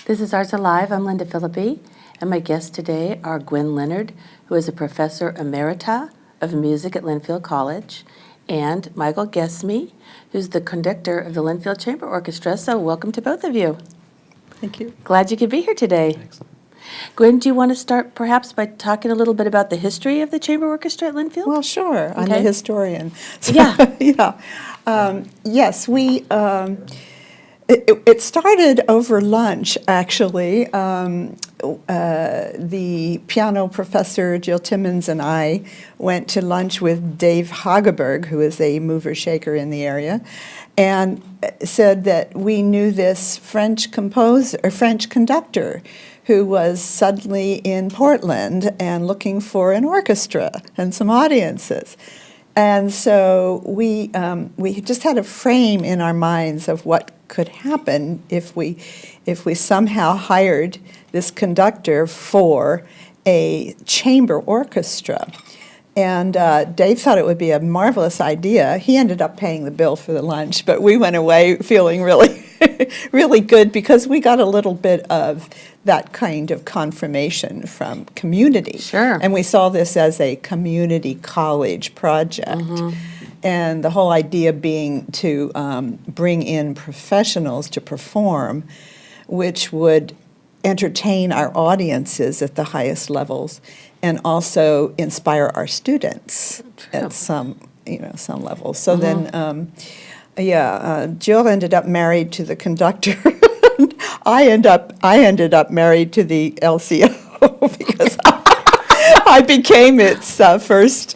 This is Arts Alive. I'm Lynda Philippi, and my guests today are Gwen Leanord, who is a professor emerita of music at Linfield College, and Micheal Gesme, who's the conductor of the Linfield Chamber Orchestra. So welcome to both of you. Thank you. Glad you could be here today. Excellent. Gwen, do you want to start perhaps by talking a little bit about the history of the Chamber Orchestra at Linfield? Well, sure. I'm the Okay. historian. So, Yeah. Yes, it started over lunch, actually. The piano professor, Jill Timmons, and I went to lunch with Dave Hageberg, who is a mover-shaker in the area, and said that we knew this French conductor who was suddenly in Portland and looking for an orchestra and some audiences. And so we just had a frame in our minds of what could happen if we somehow hired this conductor for a chamber orchestra. And Dave thought it would be a marvelous idea. He ended up paying the bill for the lunch, but we went away feeling really, really good because we got a little bit of that kind of confirmation from community. Sure. And we saw this as a community college project. Mm-hmm. And the whole idea being to bring in professionals to perform, which would entertain our audiences at the highest levels and also inspire our students at some level. So then, Jill ended up married to the conductor. I ended up married to the LCO because I became its first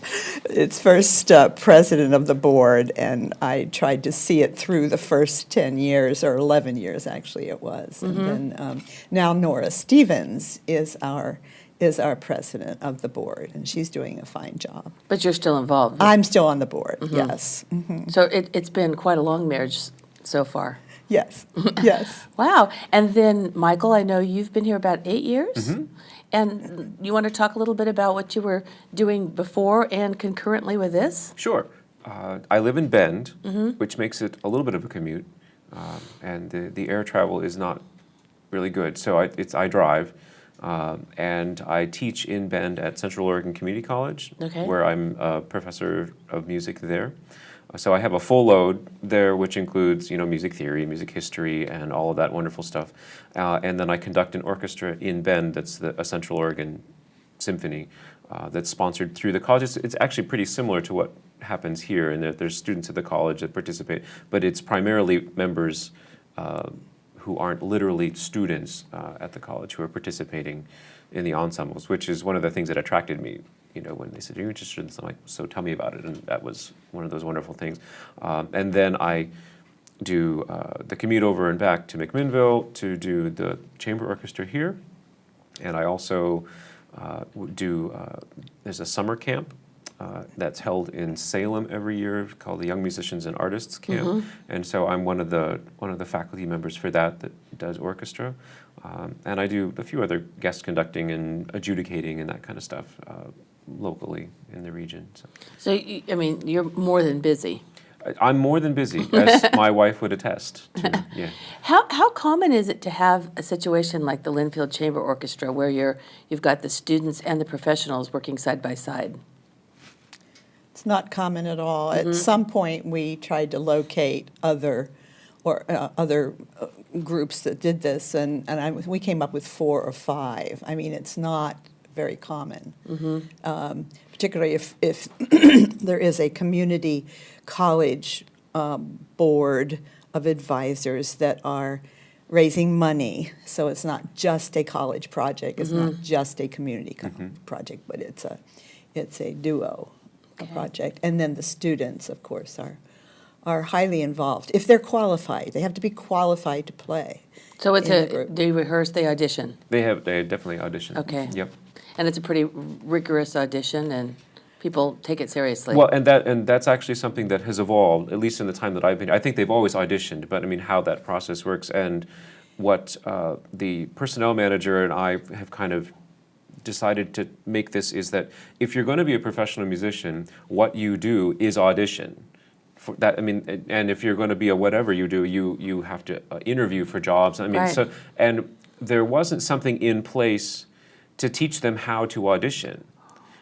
president of the board, and I tried to see it through the first 10 years, or 11 years actually it was. Mm-hmm. And then now Nora Stevens is our president of the board, and she's doing a fine job. But you're still involved. I'm still on the board, Mm-hmm. yes. Mm-hmm. So it's been quite a long marriage so far. Yes, yes. Wow. And then, Micheal, I know you've been here about 8 years. Mm-hmm. And you want to talk a little bit about what you were doing before and concurrently with this? Sure. I live in Bend, Mm-hmm. which makes it a little bit of a commute, and the air travel is not really good. So I drive, and I teach in Bend at Central Oregon Community College, Okay. where I'm a professor of music there. So I have a full load there, which includes, music theory, music history, and all of that wonderful stuff. And then I conduct an orchestra in Bend that's a Central Oregon Symphony that's sponsored through the college. It's actually pretty similar to what happens here, in that there's students at the college that participate, but it's primarily members who aren't literally students at the college who are participating in the ensembles, which is one of the things that attracted me. When they said, "Are you interested in this?" I'm like, "So tell me about it." And that was one of those wonderful things. And then I do the commute over and back to McMinnville to do the chamber orchestra here. And I also there's a summer camp that's held in Salem every year called the Young Musicians and Artists Camp. Mm-hmm. And so I'm one of the faculty members for that does orchestra. And I do a few other guest conducting and adjudicating and that kind of stuff locally in the region. So you're more than busy. I'm more than busy, as my wife would attest to. Yeah. How common is it to have a situation like the Linfield Chamber Orchestra where you've got the students and the professionals working side by side? It's not common at all. Mm-hmm. At some point, we tried to locate other groups that did this, and we came up with 4 or 5. I mean, it's not very common, mm-hmm. Particularly if there is a community college board of advisors that are raising money. So it's not just a college project. It's mm-hmm. not just a community mm-hmm. project, but it's a duo. Okay. Project, and then the students, of course, are highly involved. If they're qualified, they have to be qualified to play. So they rehearse, they audition? They definitely audition. Okay. Yep. And it's a pretty rigorous audition, and people take it seriously. Well, and that's actually something that has evolved, at least in the time that I've been. I think they've always auditioned, but I mean how that process works, and what the personnel manager and I have kind of decided to make this is that if you're going to be a professional musician, what you do is audition. For that, I mean, and if you're going to be a whatever you do, you have to interview for jobs. I mean, Right. so and there wasn't something in place to teach them how to audition.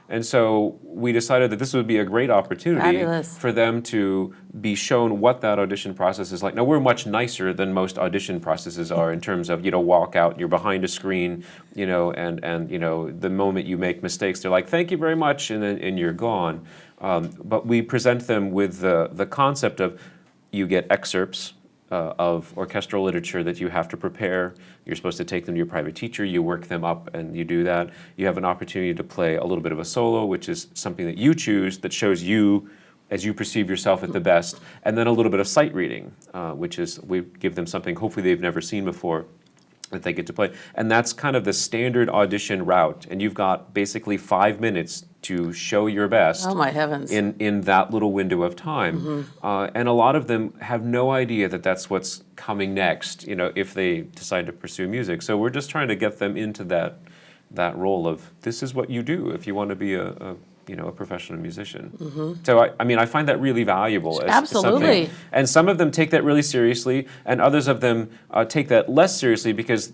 And so we decided that this would be a great opportunity Fabulous. for them to be shown what that audition process is like. Now, we're much nicer than most audition processes are in terms of, walk out, you're behind a screen, and the moment you make mistakes, they're like, thank you very much, and you're gone. But we present them with the concept of, you get excerpts of orchestral literature that you have to prepare. You're supposed to take them to your private teacher, you work them up, and you do that. You have an opportunity to play a little bit of a solo, which is something that you choose that shows you as you perceive yourself at the best, and then a little bit of sight reading, which is we give them something hopefully they've never seen before that they get to play. And that's kind of the standard audition route, and you've got basically 5 minutes to show your best. Oh, my heavens. In that little window of time. And a lot of them have no idea that that's what's coming next, if they decide to pursue music. So we're just trying to get them into that role of, this is what you do if you want to be a professional musician. So I find that really valuable. As Absolutely. something. And some of them take that really seriously, and others of them take that less seriously because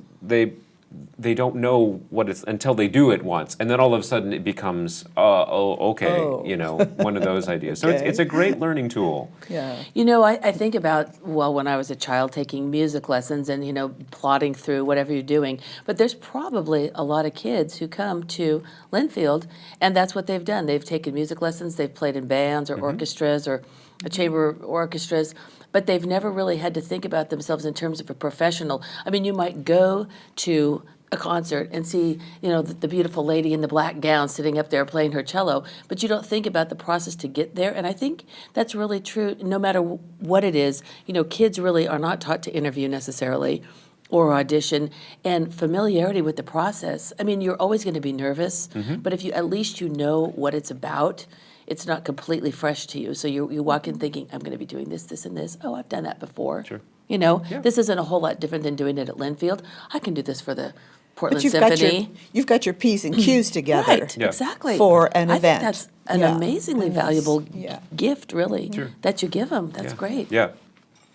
they don't know what it's until they do it once, and then all of a sudden it becomes okay, one of those ideas. So Okay. it's a great learning tool. Yeah. I think about, when I was a child taking music lessons and, plodding through whatever you're doing, but there's probably a lot of kids who come to Linfield, and that's what they've done. They've taken music lessons, they've played in bands or orchestras or chamber orchestras, but they've never really had to think about themselves in terms of a professional. I mean, you might go to a concert and see, the beautiful lady in the black gown sitting up there playing her cello, but you don't think about the process to get there. And I think that's really true no matter what it is. Kids really are not taught to interview necessarily or audition, and familiarity with the process. I mean, you're always going to be nervous, but if at least you know what it's about, it's not completely fresh to you. So you walk in thinking, I'm going to be doing this, this, and this. Oh, I've done that before. Sure. This isn't a whole lot different than doing it at Linfield. I can do this for the Portland But Symphony. you've got your P's and Q's together. Right, Yeah. exactly. For an I event. think that's an Yeah. amazingly And that's- valuable yeah. gift, really, Sure. that you give them. That's Yeah. great. Yeah.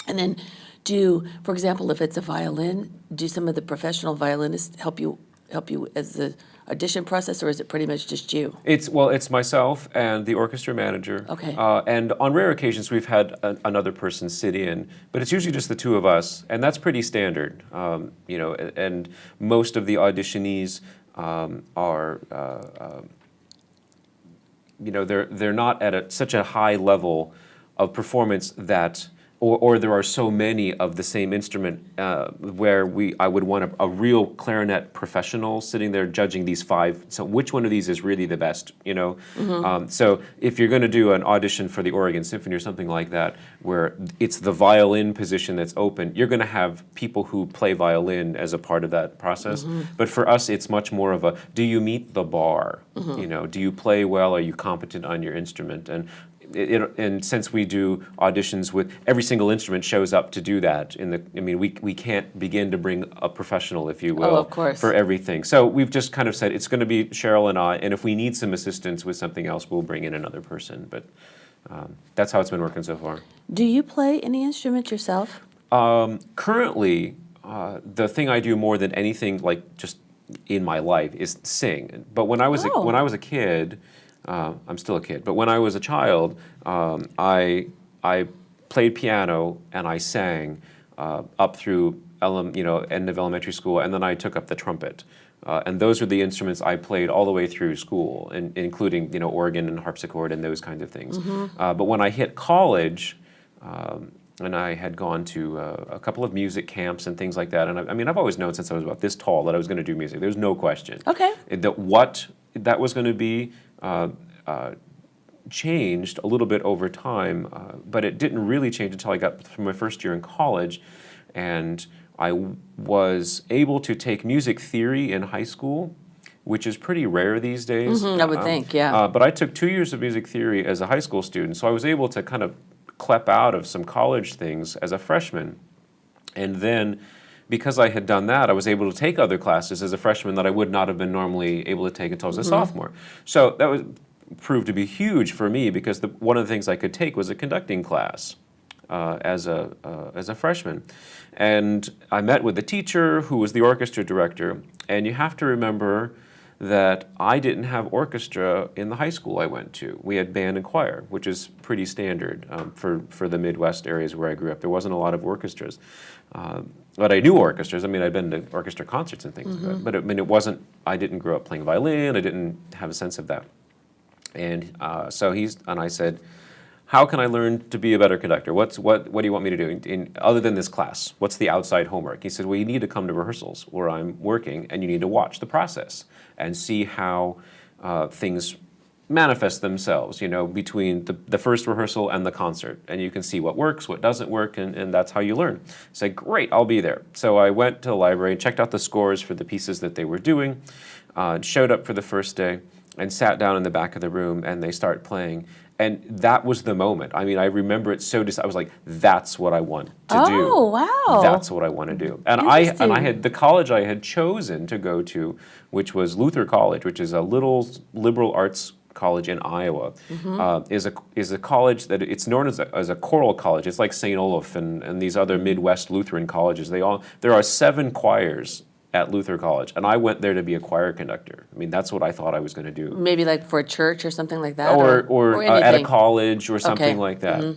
And then for example, if it's a violin, do some of the professional violinists help you as the audition process, or is it pretty much just you? It's myself and the orchestra manager. Okay. And on rare occasions, we've had another person sit in, but it's usually just the two of us, and that's pretty standard. And most of the auditionees are, they're not at such a high level of performance that. Or there are so many of the same instrument where I would want a real clarinet professional sitting there judging these 5. So which one of these is really the best, So if you're going to do an audition for the Oregon Symphony or something like that, where it's the violin position that's open, you're going to have people who play violin as a part of that process. But for us, it's much more of a, do you meet the bar? Do you play well? Are you competent on your instrument? And since we do auditions with every single instrument shows up to do that we can't begin to bring a professional, if you will, of course. for everything. So we've just kind of said it's going to be Cheryl and I, and if we need some assistance with something else, we'll bring in another person. But that's how it's been working so far. Do you play any instrument yourself? Currently, the thing I do more than anything, like just in my life, is sing. But when I was a kid. I'm still a kid, but when I was a child, I played piano and I sang up through end of elementary school, and then I took up the trumpet. And those are the instruments I played all the way through school, including organ and harpsichord and those kinds of things. But when I hit college, and I had gone to a couple of music camps and things like that, and I've always known since I was about this tall that I was going to do music. There's no question. Okay. That what that was going to be. Changed a little bit over time, but it didn't really change until I got through my first year in college, and I was able to take music theory in high school, which is pretty rare these days. I would think, yeah. But I took 2 years of music theory as a high school student, so I was able to kind of clep out of some college things as a freshman, and then because I had done that, I was able to take other classes as a freshman that I would not have been normally able to take until I was a sophomore. So that proved to be huge for me because one of the things I could take was a conducting class. as a freshman. And I met with the teacher who was the orchestra director, and you have to remember that I didn't have orchestra in the high school I went to. We had band and choir, which is pretty standard for the Midwest areas where I grew up. There wasn't a lot of orchestras. But I knew orchestras. I mean, I'd been to orchestra concerts and things, but it wasn't, I didn't grow up playing violin. I didn't have a sense of that. And so I said, how can I learn to be a better conductor? What do you want me to do other than this class? What's the outside homework? He said, well, you need to come to rehearsals where I'm working, and you need to watch the process and see how things manifest themselves, between the first rehearsal and the concert. And you can see what works, what doesn't work, and that's how you learn. I said, great, I'll be there. So I went to the library, checked out the scores for the pieces that they were doing, showed up for the first day, and sat down in the back of the room, and they start playing. And that was the moment. I mean, I remember it so I was like, that's what I want to do. Oh, wow. That's what I want to do. And I had the college I had chosen to go to, which was Luther College, which is a little liberal arts college in Iowa, is a college that it's known as a choral college. It's like St. Olaf and these other Midwest Lutheran colleges. There are 7 choirs at Luther College, and I went there to be a choir conductor. I mean, that's what I thought I was going to do. Maybe like for a church or something like that? Or at a anything. college or something Okay. like that.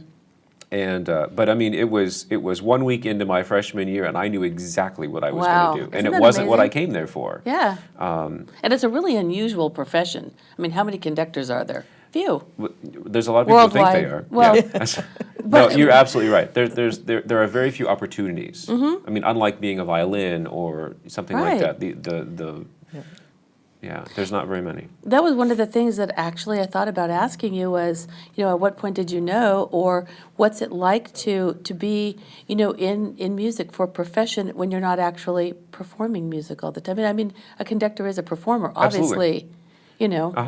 And but I mean, it was 1 week into my freshman year, and I knew exactly what I was Wow. going to do, and Isn't it that wasn't what I amazing? came there for. Yeah. And it's a really unusual profession. I mean, how many conductors are there? Few. There's a lot of people who think they are. Worldwide. Well, Yeah. No, you're absolutely right. There are very few opportunities. I mean, unlike being a violin or something like Right. that, there's not very many. that was one of the things that actually I thought about asking you was, at what point did you know, or what's it like to be, in music for a profession when you're not actually performing music all the time? I mean, a conductor is a performer, Absolutely. obviously,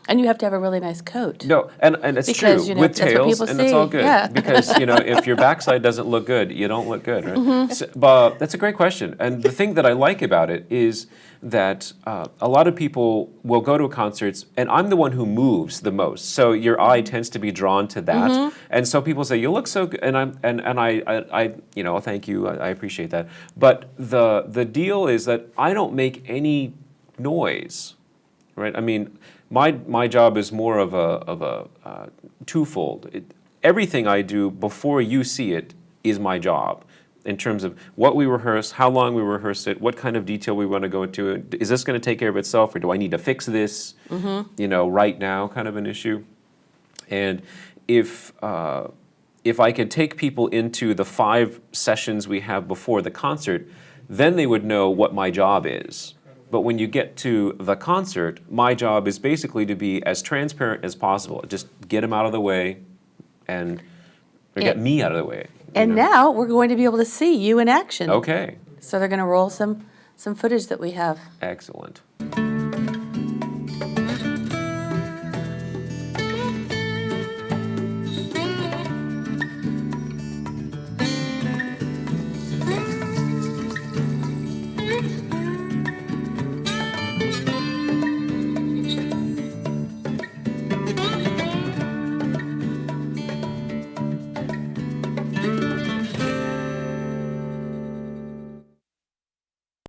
and you have to have a really nice coat. No, and it's Because, true, that's with what tails, people and it's all see. good. Yeah. Because, if your backside doesn't look good, you don't look good, right? But that's a great question. And the thing that I like about it is that a lot of people will go to concerts, and I'm the one who moves the most. So your eye tends to be drawn to that. And so people say, you look so good, and I thank you, I appreciate that. But the deal is that I don't make any noise, right? I mean, my job is more of a twofold. Everything I do before you see it is my job, in terms of what we rehearse, how long we rehearse it, what kind of detail we want to go into. Is this going to take care of itself, or do I need to fix this, right now, kind of an issue. And if I could take people into the 5 sessions we have before the concert, then they would know what my job is. But when you get to the concert, my job is basically to be as transparent as possible. Just get them out of the way, or get me out of the way. And now we're going to be able to see you in action. Okay, So they're going to roll some footage that we have. excellent.